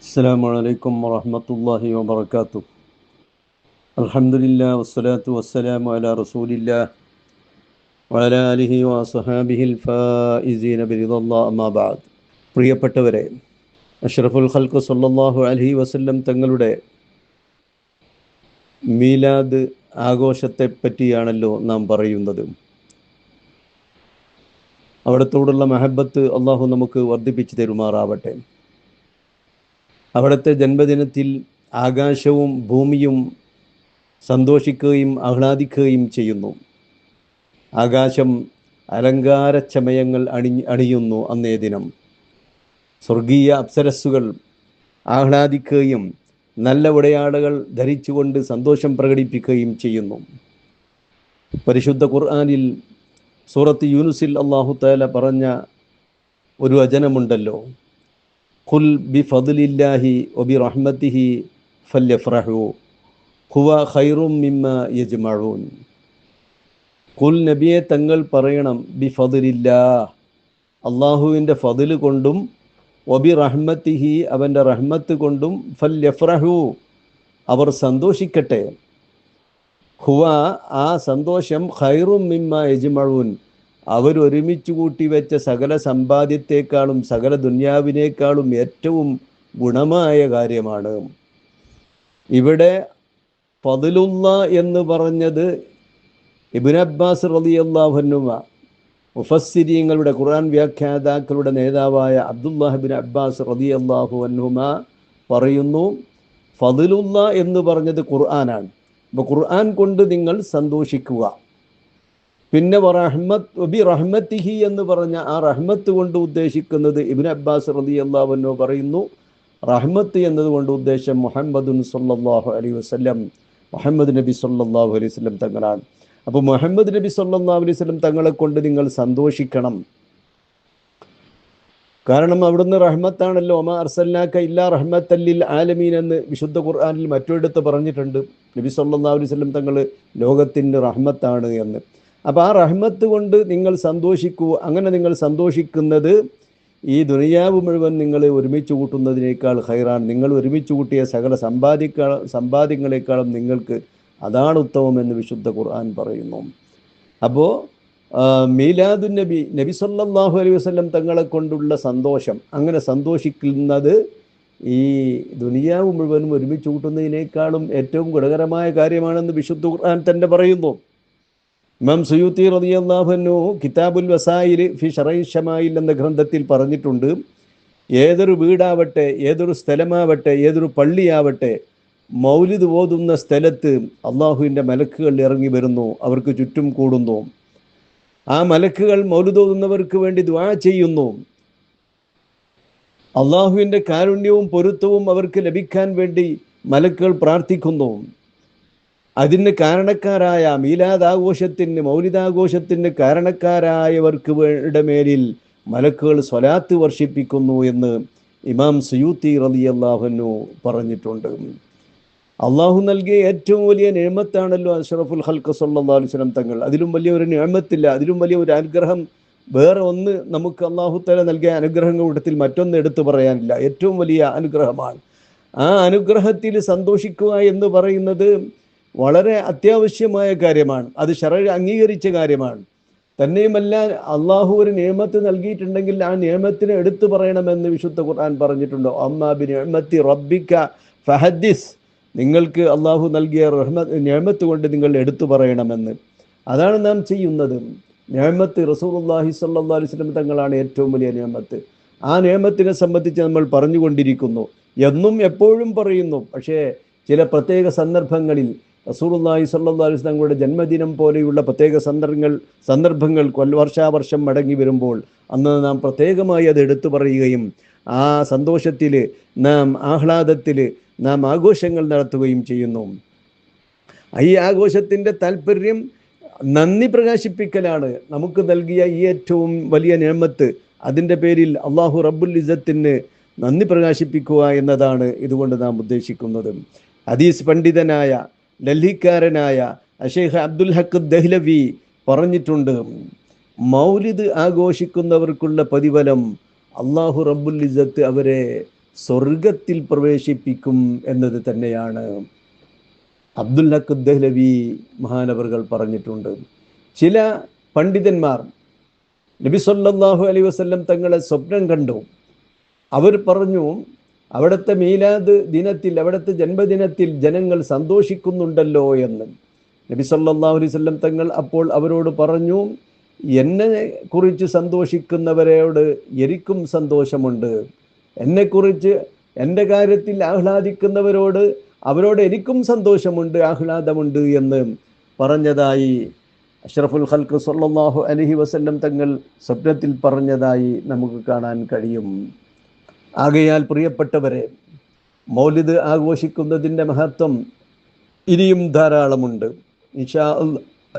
അസ്സലാമു അലൈക്കും വറഹ്മത്തുള്ളാഹി വബറകാതുഹു. അൽഹംദുലില്ലാ വസ്സലാത്തു വസ്സലാമു അലാ റസൂലില്ലാ വഅലാ ആലിഹി വഅസ്ഹാബിഹിൽ ഫായിസീന ബിറിദല്ലാഹി അമ്മാ ബഅദ്. പ്രിയപ്പെട്ടവരെ, അഷ്റഫുൽ ഖൽഖ് സല്ലല്ലാഹു അലൈഹി വസല്ലം തങ്ങളുടെ മീലാദ് ആഘോഷത്തെ പറ്റിയാണല്ലോ നാം പറയുന്നത്. അവിടത്തോടുള്ള മഹബത്ത് അള്ളാഹു നമുക്ക് വർദ്ധിപ്പിച്ചു തരുമാറാവട്ടെ. അവിടുത്തെ ജന്മദിനത്തിൽ ആകാശവും ഭൂമിയും സന്തോഷിക്കുകയും ആഹ്ലാദിക്കുകയും ചെയ്യുന്നു. ആകാശം അലങ്കാര ചമയങ്ങൾ അണിയുന്നു അന്നേ ദിനം. സ്വർഗീയ അപ്സരസ്സുകൾ ആഹ്ലാദിക്കുകയും നല്ല ഉടയാടകൾ ധരിച്ചുകൊണ്ട് സന്തോഷം പ്രകടിപ്പിക്കുകയും ചെയ്യുന്നു. പരിശുദ്ധ ഖുർആനിൽ സൂറത്ത് യൂനുസിൽ അല്ലാഹു തആല പറഞ്ഞ ഒരു വചനമുണ്ടല്ലോ, ഖുൽ ബിഫദ്ലില്ലാഹി വബിറഹ്മതിഹി ഫല്യഫ്റഹു ഹുവ ഖൈറും മിമ്മാ യജ്മഊൻ. ഖുൽ നബിയെ തങ്ങൾ പറയണം, ബിഫദ്ലില്ലാഹ് അള്ളാഹുവിൻ്റെ ഫദ്ല് കൊണ്ടും വബിറഹ്മതിഹി അവൻ്റെ റഹ്മത്ത് കൊണ്ടും ഫല്യഫ്റഹു അവർ സന്തോഷിക്കട്ടെ. ഹുവ ആ സന്തോഷം ഖൈറും മിമ്മാ യജ്മഊൻ അവരൊരുമിച്ച് കൂട്ടിവെച്ച സകല സമ്പാദ്യത്തെക്കാളും സകല ദുന്യാവിനേക്കാളും ഏറ്റവും ഗുണമായ കാര്യമാണ്. ഇവിടെ ഫദ്ലുള്ള എന്ന് പറഞ്ഞത് ഇബ്നു അബ്ബാസ് റളിയല്ലാഹു അൻഹുമ മുഫസ്സിരീങ്ങളുടെ ഖുർആൻ വ്യാഖ്യാതാക്കളുടെ നേതാവായ അബ്ദുല്ലാഹ് ഇബ്നു അബ്ബാസ് റളിയല്ലാഹു അൻഹുമ പറയുന്നു, ഫദ്ലുള്ള എന്ന് പറഞ്ഞത് ഖുർആനാണ്. അപ്പോൾ ഖുർആൻ കൊണ്ട് നിങ്ങൾ സന്തോഷിക്കുക. പിന്നെ റഹ്മത്തിഹി എന്ന് പറഞ്ഞ ആ റഹ്മത്ത് കൊണ്ട് ഉദ്ദേശിക്കുന്നത് ഇബ്നു അബ്ബാസ് റളിയല്ലാഹു അൻഹു പറയുന്നു, റഹ്മത്ത് എന്നതുകൊണ്ട് ഉദ്ദേശം മുഹമ്മദുൻ സല്ലല്ലാഹു അലൈഹി വസല്ലം, മുഹമ്മദ് നബി സല്ലല്ലാഹു അലൈഹി വസല്ലം തങ്ങളാണ്. അപ്പോൾ മുഹമ്മദ് നബി സല്ലല്ലാഹു അലൈഹി വസല്ലം തങ്ങളെ കൊണ്ട് നിങ്ങൾ സന്തോഷിക്കണം. കാരണം അവിടുന്ന് റഹ്മത്താണല്ലോ. ഒമാ അർസൽനാക ഇല്ലാ റഹ്മത്തൽ ലിൽ ആലമീൻ എന്ന് വിശുദ്ധ ഖുർആനിൽ മറ്റൊരിടത്ത് പറഞ്ഞിട്ടുണ്ട്. നബി സല്ലല്ലാഹു അലൈഹി വസല്ലം തങ്ങൾ ലോകത്തിൻ്റെ റഹ്മത്താണ് എന്ന്. അപ്പോൾ ആ റഹ്മത്ത് കൊണ്ട് നിങ്ങൾ സന്തോഷിക്കൂ. അങ്ങനെ നിങ്ങൾ സന്തോഷിക്കുന്നത് ഈ ദുനിയാവ് മുഴുവൻ നിങ്ങൾ ഒരുമിച്ച് കൂട്ടുന്നതിനേക്കാൾ ഖൈറാൻ. നിങ്ങൾ ഒരുമിച്ച് കൂട്ടിയ സകല സമ്പാദ്യങ്ങളെക്കാളും നിങ്ങൾക്ക് അതാണ് ഉത്തമമെന്ന് വിശുദ്ധ ഖുർആൻ പറയുന്നു. അപ്പോൾ മീലാദുൻ നബി സല്ലല്ലാഹു അലൈഹി വസല്ലം തങ്ങളെ കൊണ്ടുള്ള സന്തോഷം, അങ്ങനെ സന്തോഷിക്കുന്നത് ഈ ദുനിയാവ് മുഴുവനും ഒരുമിച്ച് കൂട്ടുന്നതിനേക്കാളും ഏറ്റവും ഗുണകരമായ കാര്യമാണെന്ന് വിശുദ്ധ ഖുർആൻ തന്നെ പറയുന്നു. ഇമാം സുയൂത്തി റളിയല്ലാഹു അൻഹു കിതാബുൽ വസായിൽ ഫി ശറഈ ശമായിൽ എന്ന ഗ്രന്ഥത്തിൽ പറഞ്ഞിട്ടുണ്ട്, ഏതൊരു വീടാവട്ടെ, ഏതൊരു സ്ഥലമാവട്ടെ, ഏതൊരു പള്ളിയാവട്ടെ, മൗലിദ് ഓതുന്ന സ്ഥലത്ത് അള്ളാഹുവിൻ്റെ മലക്കുകൾ ഇറങ്ങി വരുന്നു, അവർക്ക് ചുറ്റും കൂടുന്നു. ആ മലക്കുകൾ മൗലിദ് ഓതുന്നവർക്ക് വേണ്ടി ദുആ ചെയ്യുന്നു. അള്ളാഹുവിൻ്റെ കാരുണ്യവും പൊരുത്തവും അവർക്ക് ലഭിക്കാൻ വേണ്ടി മലക്കുകൾ പ്രാർത്ഥിക്കുന്നു. അതിന് കാരണക്കാരായ മീലാദാഘോഷത്തിന്, മൗലിദാഘോഷത്തിന് കാരണക്കാരായവർക്ക് മേലിൽ മലക്കുകൾ സ്വലാത്ത് വർഷിപ്പിക്കുന്നു എന്ന് ഇമാം സുയൂത്തി റളിയല്ലാഹു അൻഹു പറഞ്ഞിട്ടുണ്ട്. അള്ളാഹു നൽകിയ ഏറ്റവും വലിയ നിഅമത്താണല്ലോ അഷ്റഫുൽ ഖൽഖ് സല്ലല്ലാഹു അലൈഹി വസല്ലം തങ്ങൾ. അതിലും വലിയ ഒരു നിഅമത്തില്ല, അതിലും വലിയ ഒരു അനുഗ്രഹം വേറെ ഒന്ന് നമുക്ക് അള്ളാഹു തആല നൽകിയ അനുഗ്രഹങ്ങളുടെ കൂട്ടത്തിൽ മറ്റൊന്ന് എടുത്തു പറയാനില്ല. ഏറ്റവും വലിയ അനുഗ്രഹമാണ്. ആ അനുഗ്രഹത്തിൽ സന്തോഷിക്കുക എന്ന് പറയുന്നത് വളരെ അത്യാവശ്യമായ കാര്യമാണ്. അത് ശറഅ് അംഗീകരിച്ച കാര്യമാണ്. തന്നെയുമല്ല, അള്ളാഹു ഒരു നിഅമത്ത് നൽകിയിട്ടുണ്ടെങ്കിൽ ആ നിഅമത്തിനെ എടുത്തു പറയണമെന്ന് വിശുദ്ധ ഖുർആൻ പറഞ്ഞിട്ടുണ്ട്. അമ്മാ ബിനിഅമത്തി റബ്ബിക ഫഹദ്ദിസ്, നിങ്ങൾക്ക് അള്ളാഹു നൽകിയ നിഅമത്ത് കൊണ്ട് നിങ്ങൾ എടുത്തു പറയണമെന്ന്. അതാണ് നാം ചെയ്യുന്നത്. നിഅമത്ത് റസൂലുള്ളാഹി സ്വല്ലല്ലാഹു അലൈഹി വസല്ലം തങ്ങളാണ് ഏറ്റവും വലിയ നിഅമത്ത്. ആ നിഅമത്തിനെ സംബന്ധിച്ച് നമ്മൾ പറഞ്ഞുകൊണ്ടിരിക്കുന്നു, എന്നും എപ്പോഴും പറയുന്നു. പക്ഷേ ചില പ്രത്യേക സന്ദർഭങ്ങളിൽ റസൂലുള്ളാഹി സ്വല്ലല്ലാഹു അലൈഹി വസല്ലം തങ്ങളുടെ ജന്മദിനം പോലെയുള്ള പ്രത്യേക സന്ദർഭങ്ങൾ വർഷാവർഷം മടങ്ങി വരുമ്പോൾ അന്ന് നാം പ്രത്യേകമായി അത് എടുത്തു പറയുകയും ആ സന്തോഷത്തിൽ നാം ആഹ്ലാദത്തിൽ നാം ആഘോഷങ്ങൾ നടത്തുകയും ചെയ്യുന്നു. ഈ ആഘോഷത്തിൻ്റെ താല്പര്യം നന്ദി പ്രകാശിപ്പിക്കലാണ്. നമുക്ക് നൽകിയ ഈ ഏറ്റവും വലിയ നിഅമത്ത്, അതിൻ്റെ പേരിൽ അള്ളാഹു റബ്ബുൽ ഇസ്സത്തിന് നന്ദി പ്രകാശിപ്പിക്കുക എന്നതാണ് ഇതുകൊണ്ട് നാം ഉദ്ദേശിക്കുന്നത്. ഹദീസ് പണ്ഡിതനായ ഡൽഹിക്കാരനായ ശൈഖ് അബ്ദുൽ ഹഖ് ദഹ്ലവി പറഞ്ഞിട്ടുണ്ട്, മൗലിദ് ആഘോഷിക്കുന്നവർക്കുള്ള പ്രതിഫലം അള്ളാഹു റബ്ബുൽ ഇസ്സത്ത് അവരെ സ്വർഗത്തിൽ പ്രവേശിപ്പിക്കും എന്നത് തന്നെയാണ് അബ്ദുൽ ഹഖ് ദഹ്ലവി മഹാനവറുകൾ പറഞ്ഞിട്ടുണ്ട്. ചില പണ്ഡിതന്മാർ നബി സല്ലല്ലാഹു അലൈഹി വസല്ലം തങ്ങളെ സ്വപ്നം കണ്ടു. അവർ പറഞ്ഞു, അവിടുത്തെ മീലാദ് ദിനത്തിൽ, അവിടുത്തെ ജന്മദിനത്തിൽ ജനങ്ങൾ സന്തോഷിക്കുന്നുണ്ടല്ലോ എന്ന്. നബി സല്ലല്ലാഹു അലൈഹി വസല്ലം തങ്ങൾ അപ്പോൾ അവരോട് പറഞ്ഞു, എന്നെ കുറിച്ച് സന്തോഷിക്കുന്നവരോട് എനിക്കും സന്തോഷമുണ്ട്, എന്നെക്കുറിച്ച് എൻ്റെ കാര്യത്തിൽ ആഹ്ലാദിക്കുന്നവരോട് എനിക്കും സന്തോഷമുണ്ട്, ആഹ്ലാദമുണ്ട് എന്ന് പറഞ്ഞതായി അഷ്റഫുൽ ഖൽഖ് സല്ലല്ലാഹു അലൈഹി വസല്ലം തങ്ങൾ സ്വപ്നത്തിൽ പറഞ്ഞതായി നമുക്ക് കാണാൻ കഴിയും. ആകയാൽ പ്രിയപ്പെട്ടവരെ, മൗലിദ് ആഘോഷിക്കുന്നതിൻ്റെ മഹത്വം ഇനിയും ധാരാളമുണ്ട്.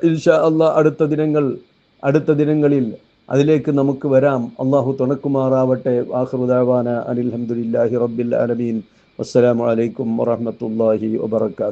ഇൻഷാ അല്ലാഹ് അടുത്ത ദിനങ്ങളിൽ അതിലേക്ക് നമുക്ക് വരാം. അള്ളാഹു തുണക്കുമാറാവട്ടെ. ആഖിറു ദഅവാന അനിൽ ഹംദുലില്ലാഹി റബ്ബിൽ ആലമീൻ. വസ്സലാമു അലൈക്കും വറഹ്മത്തുള്ളാഹി വബറകാതുഹു.